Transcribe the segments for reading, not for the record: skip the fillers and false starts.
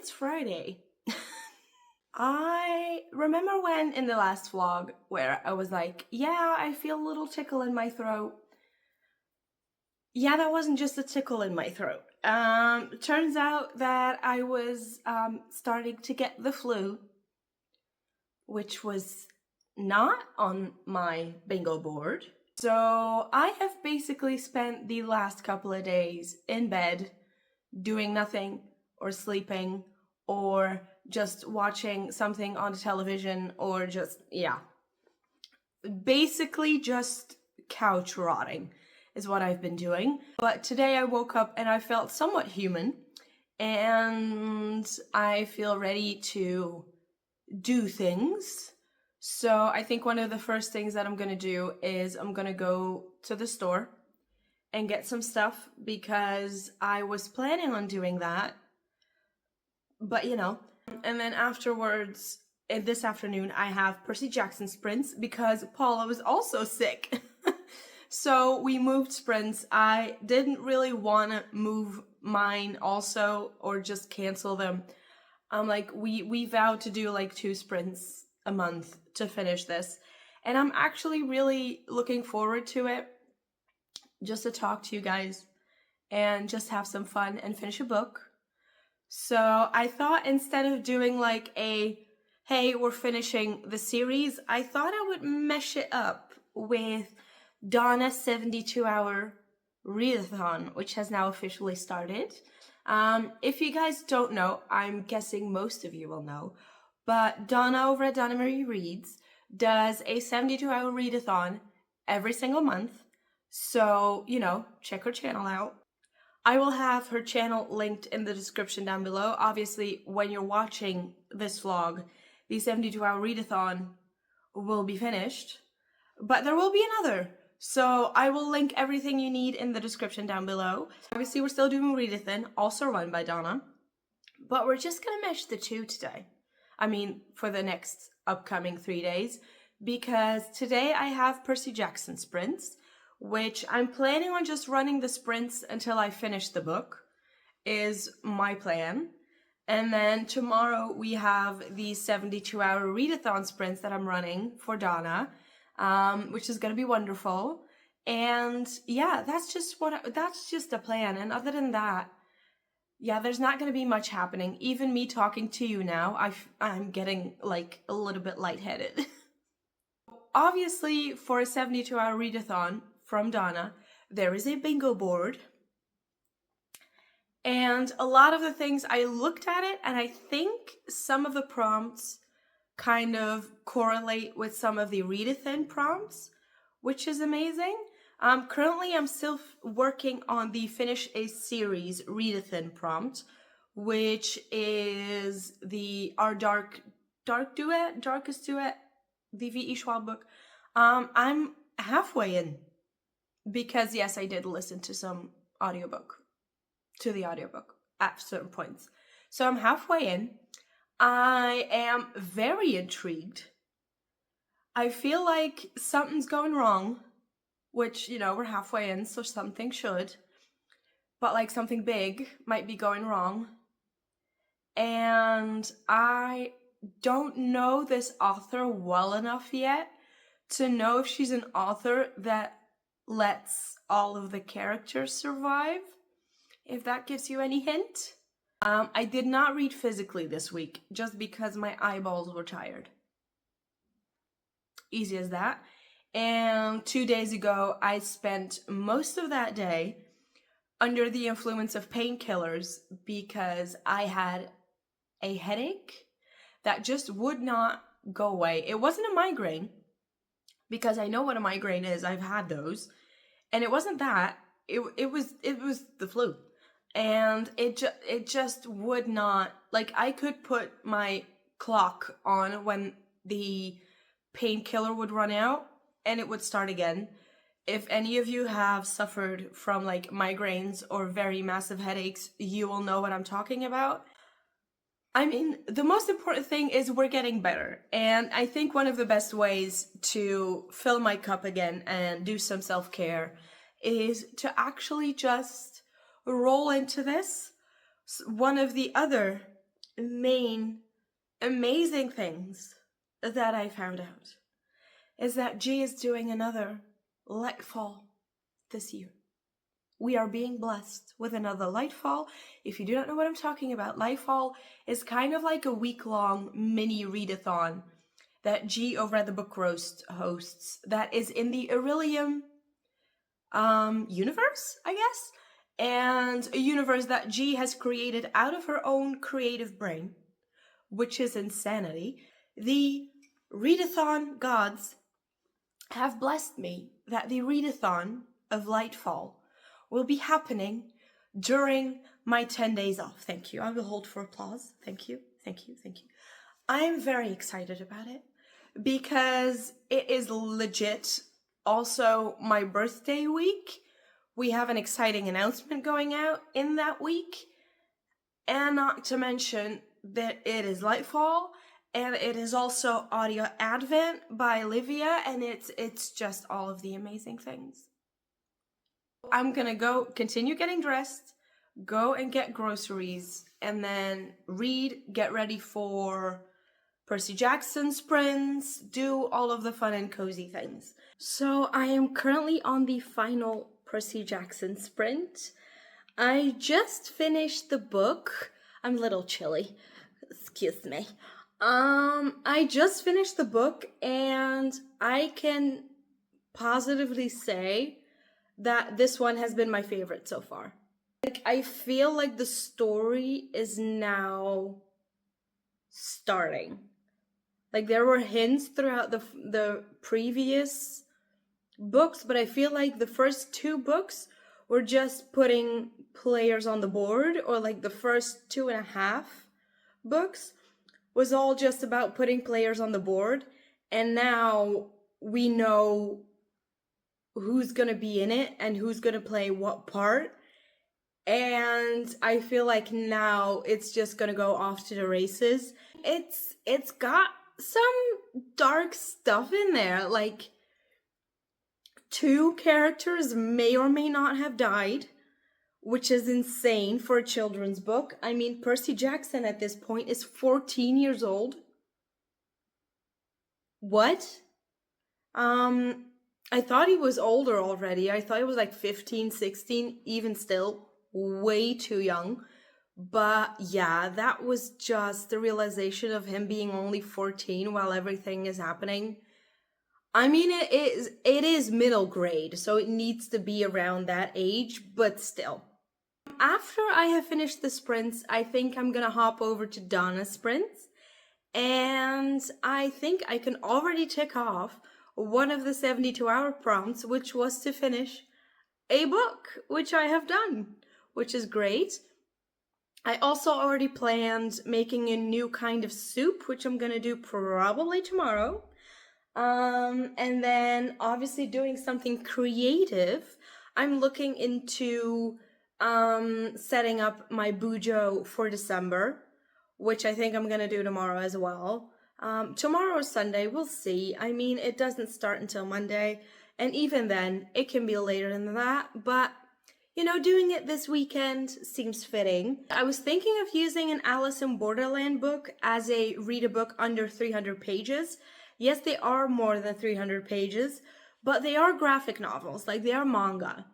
it's Friday. I remember when in the last vlog where I was like, yeah, I feel a little tickle in my throat. Yeah, that wasn't just a tickle in my throat. Turns out that I was starting to get the flu, which was not on my bingo board. So I have basically spent the last couple of days in bed doing nothing or sleeping or just watching something on the television or just, yeah. Basically just couch rotting is what I've been doing. But today I woke up and I felt somewhat human and I feel ready to do things. So I think one of the first things that I'm gonna do is I'm gonna go to the store and get some stuff because I was planning on doing that, but you know. And then afterwards, this afternoon, I have Percy Jackson sprints because Paula was also sick. So we moved sprints. I didn't really want to move mine also or just cancel them. Like we vowed to do like 2 sprints a month to finish this. And I'm actually really looking forward to it, just to talk to you guys and just have some fun and finish a book. So I thought instead of doing like a, hey, we're finishing the series, I thought I would mesh it up with Donna's 72-hour readathon, which has now officially started. If you guys don't know, I'm guessing most of you will know, but Donna over at Donna Marie Reads does a 72-hour readathon every single month. So, you know, check her channel out. I will have her channel linked in the description down below. Obviously, when you're watching this vlog, the 72-hour readathon will be finished, but there will be another. So I will link everything you need in the description down below. Obviously, we're still doing Readathon, also run by Donna, but we're just gonna mesh the two today. I mean, for the next upcoming 3 days, because today I have Percy Jackson sprints, which I'm planning on just running the sprints until I finish the book, is my plan. And then tomorrow we have the 72-hour readathon sprints that I'm running for Donna, which is gonna be wonderful. And yeah, that's just a plan. And other than that, yeah, there's not gonna be much happening. Even me talking to you now, I'm getting like a little bit lightheaded. Obviously, for a 72-hour readathon from Donna, there is a bingo board. And a lot of the things, I looked at it and I think some of the prompts kind of correlate with some of the readathon prompts, which is amazing. Currently, I'm still working on the Finish a Series readathon prompt, which is our Darkest Duet, the V.E. Schwab book. I'm halfway in because yes, I did listen to the audiobook at certain points. So I'm halfway in. I am very intrigued. I feel like something's going wrong, which, you know, we're halfway in, so something should. But like something big might be going wrong. And I don't know this author well enough yet to know if she's an author that lets all of the characters survive, if that gives you any hint. I did not read physically this week just because my eyeballs were tired. Easy as that. And 2 days ago, I spent most of that day under the influence of painkillers because I had a headache that just would not go away. It wasn't a migraine, because I know what a migraine is. I've had those. And it wasn't that. It was the flu. And it just would not, like, I could put my clock on when the painkiller would run out and it would start again. If any of you have suffered from like migraines or very massive headaches, you will know what I'm talking about. I mean, the most important thing is we're getting better. And I think one of the best ways to fill my cup again and do some self-care is to actually just roll into this. One of the other main amazing things that I found out is that G is doing another Lightfall this year. We are being blessed with another Lightfall. If you do not know what I'm talking about, Lightfall is kind of like a week-long mini readathon that G over at the Book Roast hosts that is in the Aurelium universe, I guess, and a universe that G has created out of her own creative brain, which is insanity. The Readathon gods have blessed me that the Readathon of Lightfall will be happening during my 10 days off. Thank you. I will hold for applause. Thank you. Thank you. Thank you. I am very excited about it because it is legit also my birthday week. We have an exciting announcement going out in that week. And not to mention that it is Lightfall, and it is also Audio Advent by Olivia, and it's just all of the amazing things. I'm gonna go continue getting dressed, go and get groceries, and then read, get ready for Percy Jackson sprints, do all of the fun and cozy things. So I am currently on the final Percy Jackson sprint. I just finished the book. I'm a little chilly. Excuse me. I just finished the book, and I can positively say that this one has been my favorite so far. Like, I feel like the story is now starting. Like, there were hints throughout the previous books, but I feel like the first two books were just putting players on the board, or like the first 2.5 books was all just about putting players on the board, and now we know who's gonna be in it and who's gonna play what part, and I feel like now it's just gonna go off to the races. It's got some dark stuff in there, like 2 characters may or may not have died, which is insane for a children's book. I mean, Percy Jackson at this point is 14 years old. What? I thought he was older already. I thought he was like 15, 16, even still, way too young. But yeah, that was just the realization of him being only 14 while everything is happening. I mean, it is middle grade, so it needs to be around that age, but still. After I have finished the sprints, I think I'm gonna hop over to Donna's sprints, and I think I can already tick off one of the 72-hour prompts, which was to finish a book, which I have done, which is great. I also already planned making a new kind of soup, which I'm gonna do probably tomorrow. And then obviously doing something creative. I'm looking into setting up my bujo for December, which I think I'm gonna do tomorrow as well. Tomorrow or Sunday, we'll see. I mean, it doesn't start until Monday, and even then, it can be later than that, but you know, doing it this weekend seems fitting. I was thinking of using an Alice in Borderland book as a read a book under 300 pages. Yes, they are more than 300 pages, but they are graphic novels, like they are manga.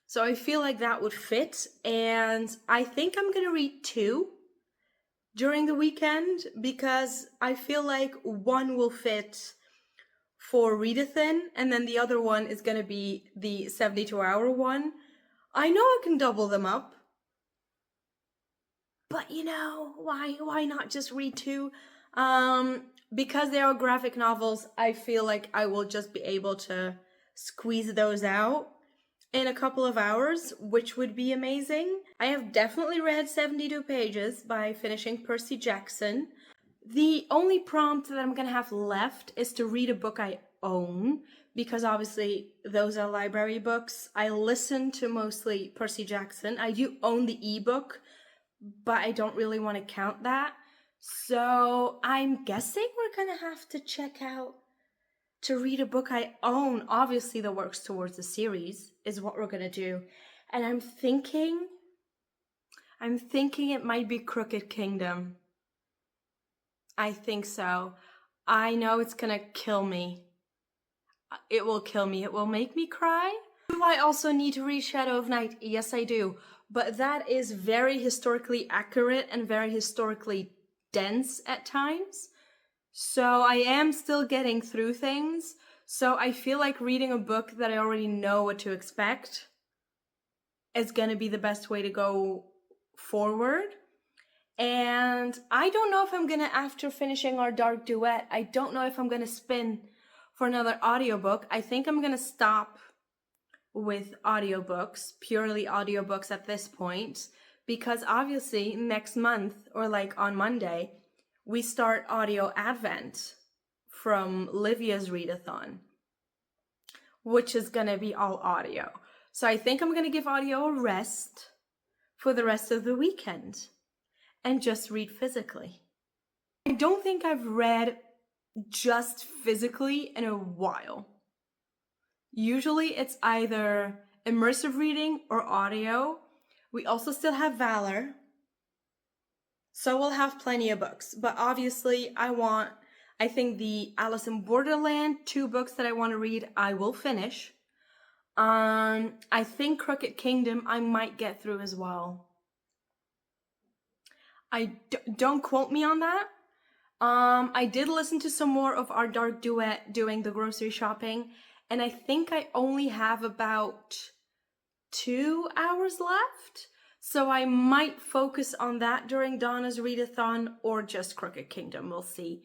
So I feel like that would fit, and I think I'm gonna read 2 during the weekend because I feel like one will fit for Readathon, and then the other one is gonna be the 72-hour one. I know I can double them up, but you know, why not just read 2? Because they are graphic novels, I feel like I will just be able to squeeze those out in a couple of hours, which would be amazing. I have definitely read 72 pages by finishing Percy Jackson. The only prompt that I'm gonna have left is to read a book I own, because obviously those are library books. I listen to mostly Percy Jackson. I do own the ebook, but I don't really want to count that. So I'm guessing we're gonna have to check out to read a book I own, obviously that works towards the series, is what we're gonna do. And I'm thinking it might be Crooked Kingdom. I think so. I know it's gonna kill me. It will kill me. It will make me cry. Do I also need to read Shadow of Night? Yes, I do. But that is very historically accurate and very historically dense at times. So I am still getting through things. So I feel like reading a book that I already know what to expect is gonna be the best way to go forward. And I don't know if I'm gonna, after finishing our Dark Duet, I don't know if I'm gonna spin for another audiobook. I think I'm gonna stop with audiobooks, purely audiobooks at this point, because obviously next month, or like on Monday, we start Audio Advent from Livia's Readathon, which is gonna be all audio. So I think I'm gonna give audio a rest for the rest of the weekend and just read physically. I don't think I've read just physically in a while. Usually it's either immersive reading or audio. We also still have Valor, so we'll have plenty of books. But obviously I think the Alice in Borderland 2 books that I want to read, I will finish. I think Crooked Kingdom I might get through as well. Don't quote me on that. I did listen to some more of our Dark Duet doing the grocery shopping, and I think I only have about 2 hours left. So I might focus on that during Donna's readathon or just Crooked Kingdom. We'll see.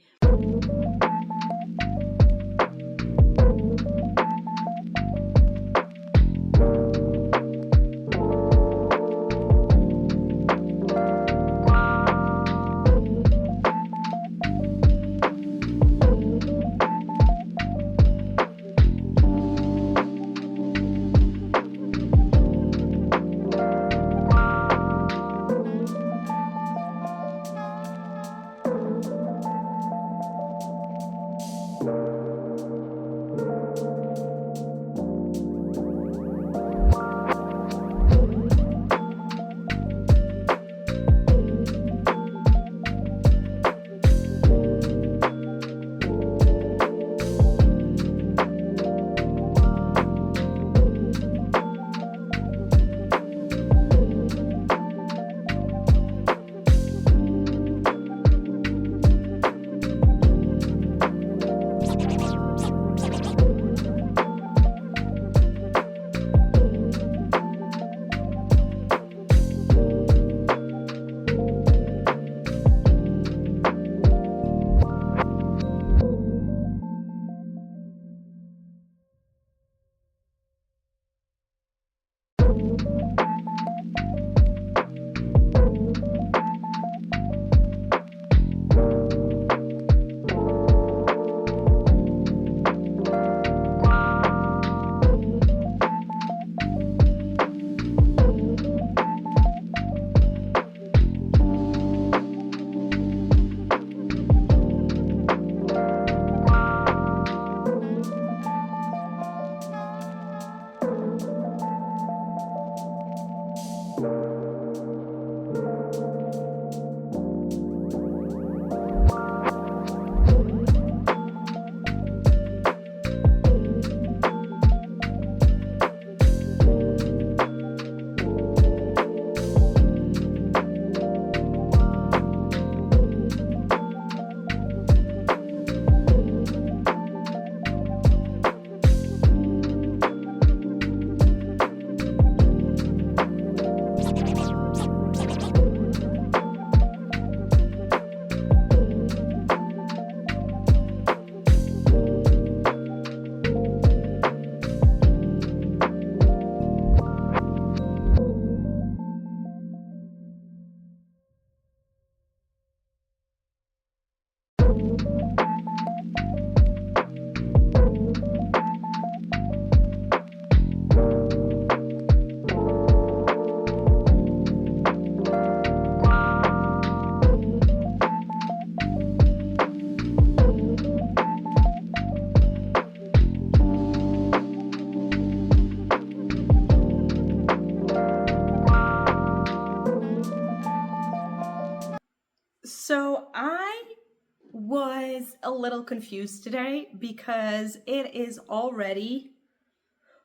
little confused today because it is already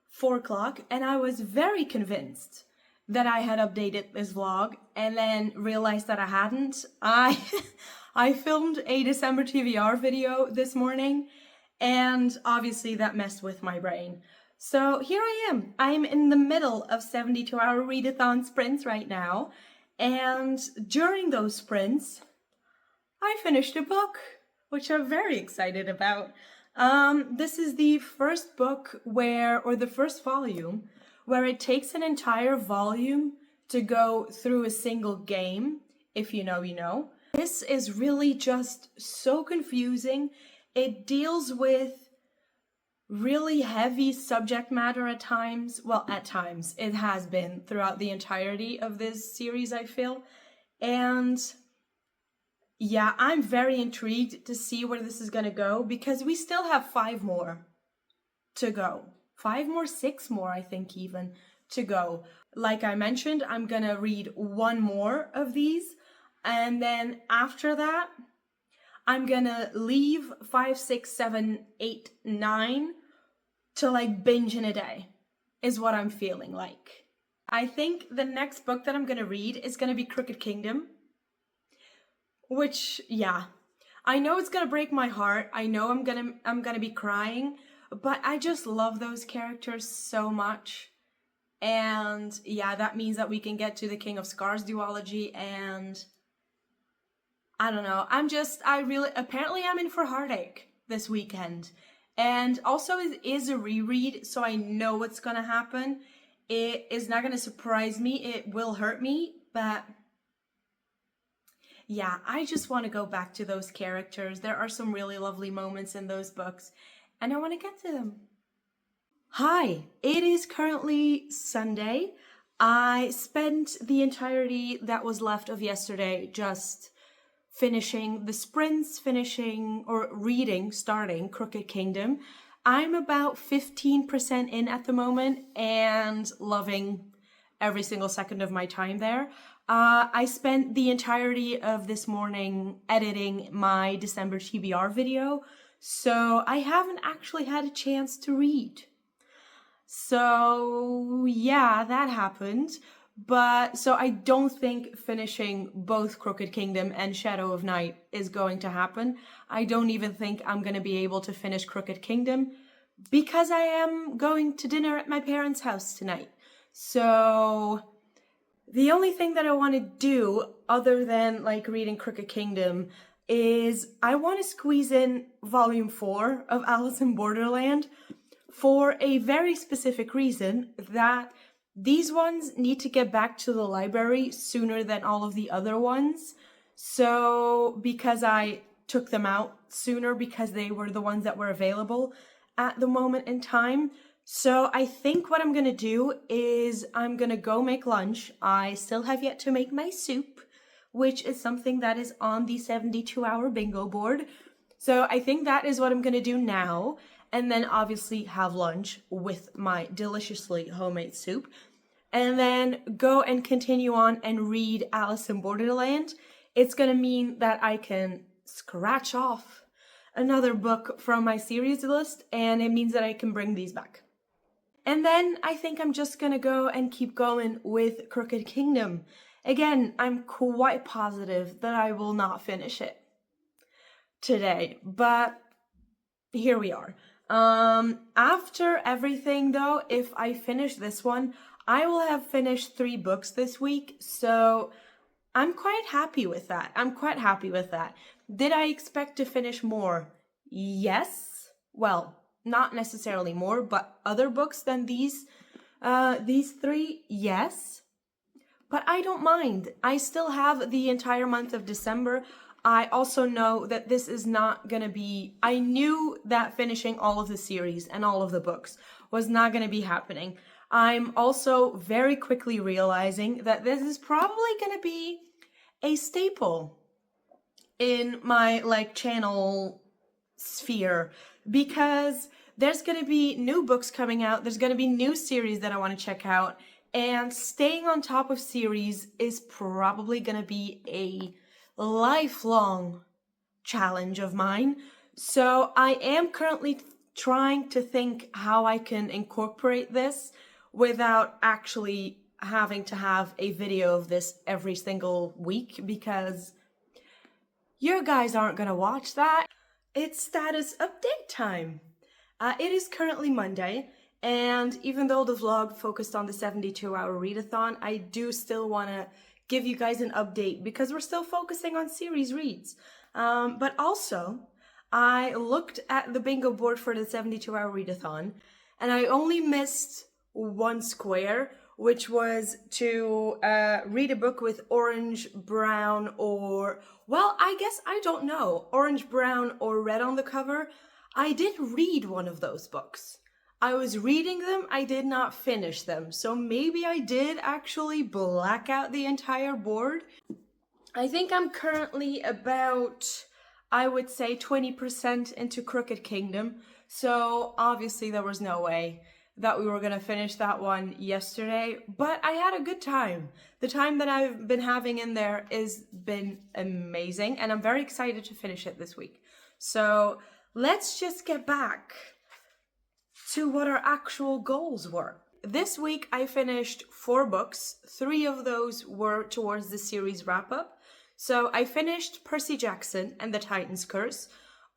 4 o'clock and I was very convinced that I had updated this vlog and then realized that I hadn't. I filmed a December TBR video this morning and obviously that messed with my brain. So here I am. I'm in the middle of 72-hour readathon sprints right now, and during those sprints I finished a book, which I'm very excited about. This is the first book or the first volume, where it takes an entire volume to go through a single game. If you know, you know. This is really just so confusing. It deals with really heavy subject matter at times. Well, at times. It has been throughout the entirety of this series, I feel. And yeah, I'm very intrigued to see where this is going to go because we still have 5 more to go. 5 more, 6 more, I think even, to go. Like I mentioned, I'm going to read 1 more of these. And then after that, I'm going to leave 5, 6, 7, 8, 9 to like binge in a day is what I'm feeling like. I think the next book that I'm going to read is going to be Crooked Kingdom. Which, yeah, I know it's gonna break my heart. I know I'm gonna be crying, but I just love those characters so much. And yeah, that means that we can get to the King of Scars duology, and I don't know. Apparently I'm in for heartache this weekend. And also it is a reread, so I know what's gonna happen. It is not gonna surprise me. It will hurt me, but yeah, I just want to go back to those characters. There are some really lovely moments in those books, and I want to get to them. Hi, it is currently Sunday. I spent the entirety that was left of yesterday just finishing the sprints, starting Crooked Kingdom. I'm about 15% in at the moment and loving every single second of my time there. I spent the entirety of this morning editing my December TBR video, so I haven't actually had a chance to read. So yeah, that happened. So I don't think finishing both Crooked Kingdom and Shadow of Night is going to happen. I don't even think I'm going to be able to finish Crooked Kingdom because I am going to dinner at my parents' house tonight. So the only thing that I want to do, other than like reading Crooked Kingdom, is I want to squeeze in Volume 4 of Alice in Borderland for a very specific reason, that these ones need to get back to the library sooner than all of the other ones. So because I took them out sooner because they were the ones that were available at the moment in time. So I think what I'm going to do is I'm going to go make lunch. I still have yet to make my soup, which is something that is on the 72-hour bingo board. So I think that is what I'm going to do now. And then obviously have lunch with my deliciously homemade soup. And then go and continue on and read Alice in Borderland. It's going to mean that I can scratch off another book from my series list. And it means that I can bring these back. And then I think I'm just gonna go and keep going with Crooked Kingdom. Again, I'm quite positive that I will not finish it today, but here we are. After everything though, if I finish this one, I will have finished 3 books this week, so I'm quite happy with that. Did I expect to finish more? Yes. Well, not necessarily more, but other books than these 3, yes. But I don't mind. I still have the entire month of December. I also know that this is not gonna be, I knew that finishing all of the series and all of the books was not gonna be happening. I'm also very quickly realizing that this is probably gonna be a staple in my channel sphere, because there's going to be new books coming out, there's going to be new series that I want to check out, and staying on top of series is probably going to be a lifelong challenge of mine. So I am currently trying to think how I can incorporate this without actually having to have a video of this every single week, because you guys aren't gonna watch that. It's status update time. It is currently Monday, and even though the vlog focused on the 72-hour readathon, I do still want to give you guys an update because we're still focusing on series reads. But also, I looked at the bingo board for the 72-hour readathon, and I only missed one square, which was to read a book with orange, brown, or, well, I guess I don't know, orange, brown, or red on the cover. I did read one of those books. I was reading them, I did not finish them, so maybe I did actually black out the entire board. I think I'm currently about, I would say, 20% into Crooked Kingdom, so obviously there was no way that we were gonna finish that one yesterday, but I had a good time. The time that I've been having in there has been amazing, and I'm very excited to finish it this week. So let's just get back to what our actual goals were. This week I finished 4 books. 3 of those were towards the series wrap-up. So I finished Percy Jackson and the Titan's Curse.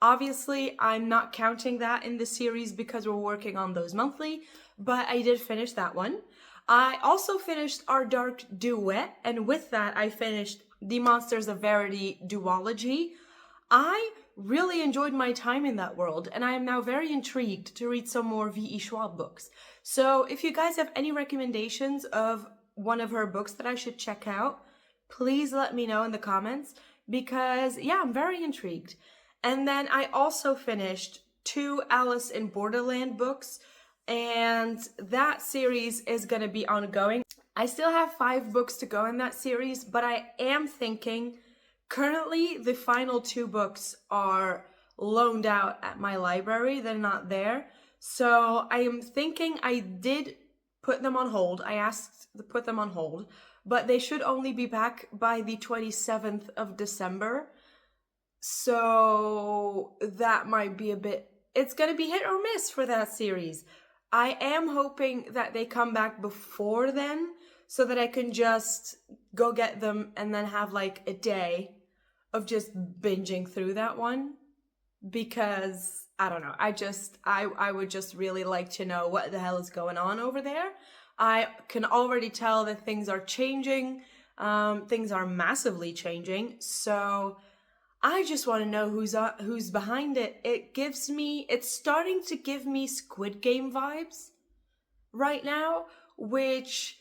Obviously, I'm not counting that in the series because we're working on those monthly, but I did finish that one. I also finished Our Dark Duet, and with that I finished The Monsters of Verity duology. I really enjoyed my time in that world, and I am now very intrigued to read some more V.E. Schwab books. So if you guys have any recommendations of one of her books that I should check out, please let me know in the comments, because yeah, I'm very intrigued. And then I also finished 2 Alice in Borderland books, and that series is going to be ongoing. I still have 5 books to go in that series, but I am thinking, currently the final 2 books are loaned out at my library. They're not there. So I am thinking I did put them on hold. I asked to put them on hold, but they should only be back by the 27th of December. So that might be a bit, it's going to be hit or miss for that series. I am hoping that they come back before then so that I can just go get them and then have like a day of just binging through that one, because I don't know, I would just really like to know what the hell is going on over there. I can already tell that things are changing. Things are massively changing. So I just want to know who's behind it. It's starting to give me Squid Game vibes right now, which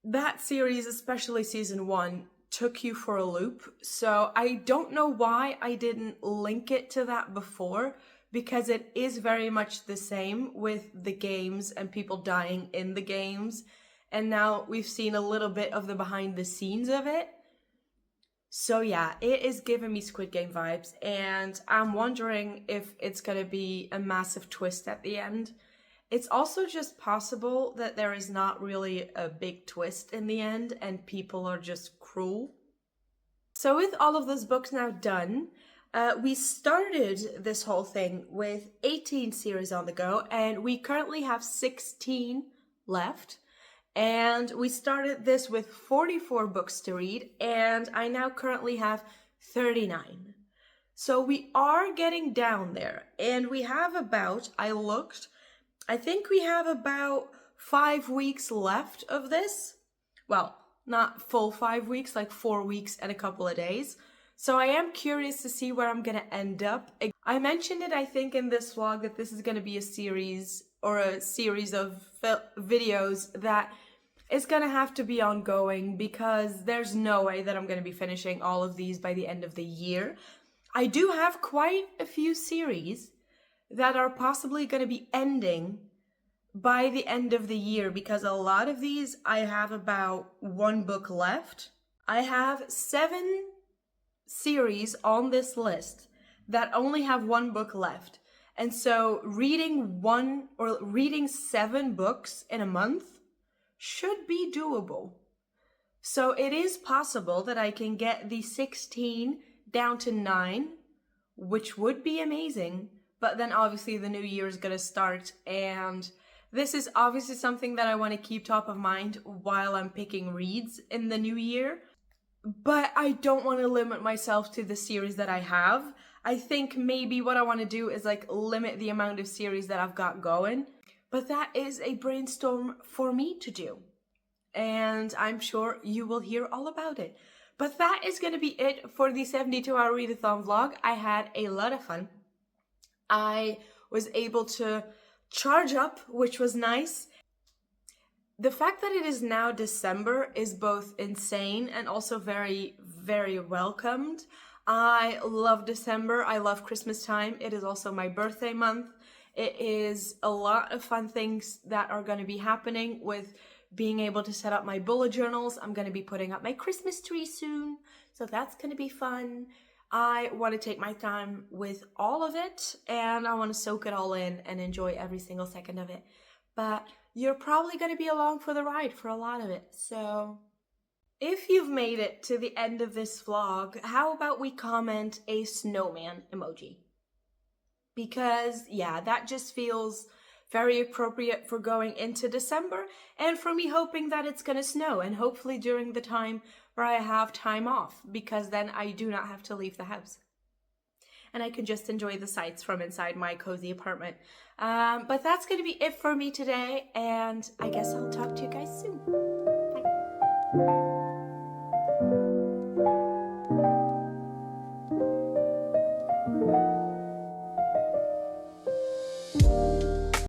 that series, especially season 1, took you for a loop. So I don't know why I didn't link it to that before, because it is very much the same with the games and people dying in the games. And now we've seen a little bit of the behind the scenes of it. So yeah, it is giving me Squid Game vibes, and I'm wondering if it's gonna be a massive twist at the end. It's also just possible that there is not really a big twist in the end and people are just cruel. So with all of those books now done, we started this whole thing with 18 series on the go, and we currently have 16 left. And we started this with 44 books to read, and I now currently have 39. So we are getting down there, and we have about, I think we have about 5 weeks left of this. Well, not full 5 weeks, like 4 weeks and a couple of days. So I am curious to see where I'm gonna end up. I mentioned it, I think, in this vlog that this is gonna be a series of videos that is gonna have to be ongoing, because there's no way that I'm gonna be finishing all of these by the end of the year. I do have quite a few series that are possibly gonna be ending by the end of the year, because a lot of these I have about 1 book left. I have 7 series on this list that only have 1 book left. And so reading 7 books in a month should be doable. So it is possible that I can get the 16 down to 9 which would be amazing. But then obviously the new year is gonna start, and this is obviously something that I want to keep top of mind while I'm picking reads in the new year. But I don't want to limit myself to the series that I have. I think maybe what I want to do is like limit the amount of series that I've got going. But that is a brainstorm for me to do. And I'm sure you will hear all about it. But that is going to be it for the 72-hour readathon vlog. I had a lot of fun. I was able to charge up, which was nice. The fact that it is now December is both insane and also very, very welcomed. I love December. I love Christmas time. It is also my birthday month. It is a lot of fun things that are going to be happening with being able to set up my bullet journals. I'm going to be putting up my Christmas tree soon, so that's going to be fun. I want to take my time with all of it, and I want to soak it all in and enjoy every single second of it. But you're probably going to be along for the ride for a lot of it. So if you've made it to the end of this vlog, how about we comment a snowman emoji? Because yeah, that just feels very appropriate for going into December, and for me hoping that it's gonna snow, and hopefully during the time where I have time off, because then I do not have to leave the house. And I can just enjoy the sights from inside my cozy apartment. But that's gonna be it for me today, and I guess I'll talk to you guys soon. Bye.